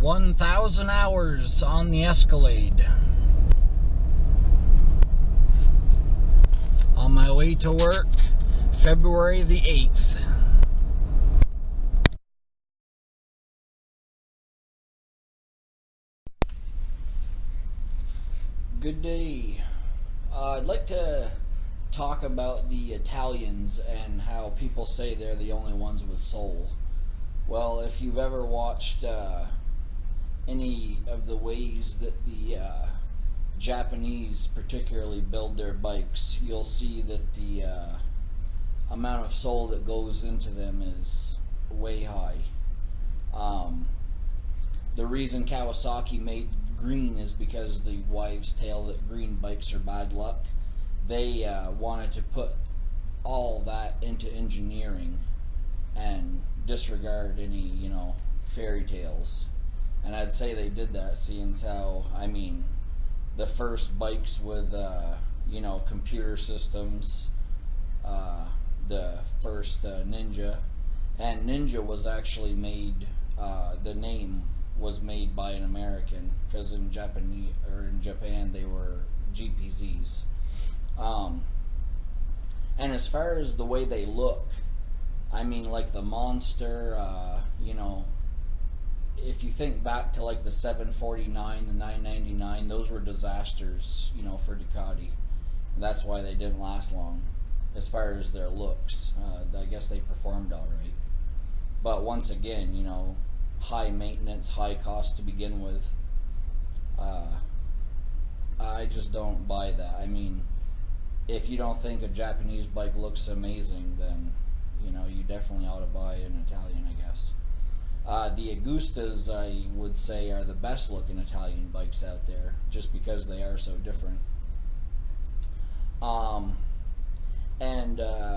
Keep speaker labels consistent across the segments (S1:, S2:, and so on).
S1: 1,000 hours on the Escalade. On my way to work, February the 8th. Good day. I'd like to talk about the Italians and how people say they're the only ones with soul. Well, if you've ever watched any of the ways that the Japanese particularly build their bikes, you'll see that the amount of soul that goes into them is way high. The reason Kawasaki made green is because the wives' tale that green bikes are bad luck. They wanted to put all that into engineering and disregard any, fairy tales. And I'd say they did that, seeing how, the first bikes with, computer systems, the first Ninja, and Ninja was actually made, the name was made by an American, because in Japan they were GPZs. And as far as the way they look, like the Monster, if you think back to like the 749, the 999, those were disasters, for Ducati. And that's why they didn't last long, as far as their looks. I guess they performed all right. But once again, high maintenance, high cost to begin with. I just don't buy that. If you don't think a Japanese bike looks amazing, then you definitely ought to buy an Italian, I guess. The Agustas, I would say, are the best looking Italian bikes out there, just because they are so different.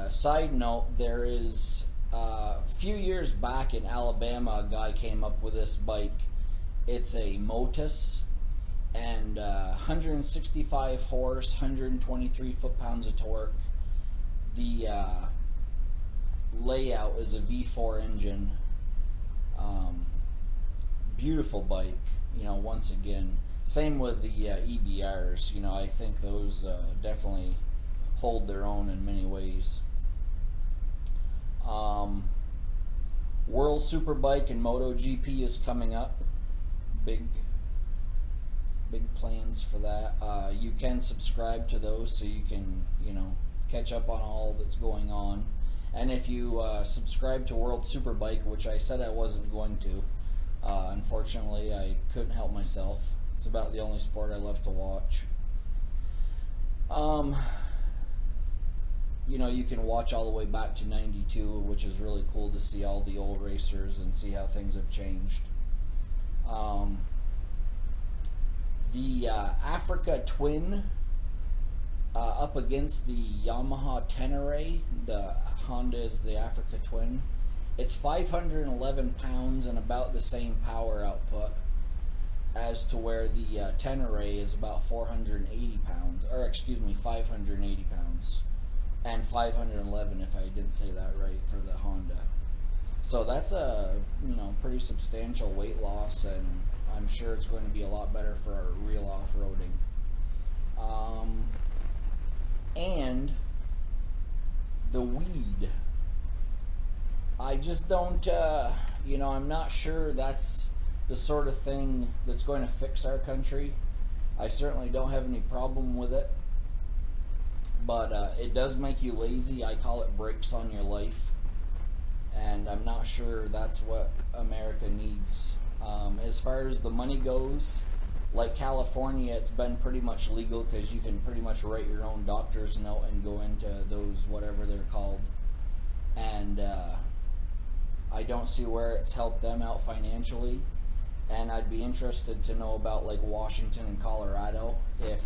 S1: Side note, there is a few years back in Alabama, a guy came up with this bike. It's a Motus, and 165 horse, 123 foot-pounds of torque. The layout is a V4 engine. Beautiful bike, once again. Same with the EBRs. I think those definitely hold their own in many ways. World Superbike and MotoGP is coming up. Big plans for that. You can subscribe to those so you can, catch up on all that's going on. And if you subscribe to World Superbike, which I said I wasn't going to, unfortunately I couldn't help myself. It's about the only sport I love to watch. You can watch all the way back to 92, which is really cool to see all the old racers and see how things have changed. The Africa Twin up against the Yamaha Tenere, the Honda is the Africa Twin. It's 511 pounds and about the same power output as to where the Tenere is about 480 pounds, or 580 pounds, and 511 if I didn't say that right for the Honda. So that's a pretty substantial weight loss, and I'm sure it's going to be a lot better for our real off-roading. And the weed, I just don't, I'm not sure that's the sort of thing that's going to fix our country. I certainly don't have any problem with it, but it does make you lazy. I call it brakes on your life, and I'm not sure that's what America needs. As far as the money goes, like California, it's been pretty much legal because you can pretty much write your own doctor's note and go into those, whatever they're called. And I don't see where it's helped them out financially. And I'd be interested to know about like Washington and Colorado, if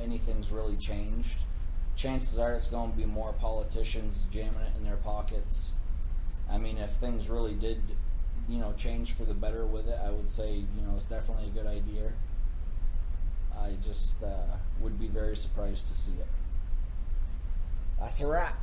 S1: anything's really changed. Chances are it's going to be more politicians jamming it in their pockets. If things really did change for the better with it, I would say, it's definitely a good idea. I just would be very surprised to see it. That's a wrap.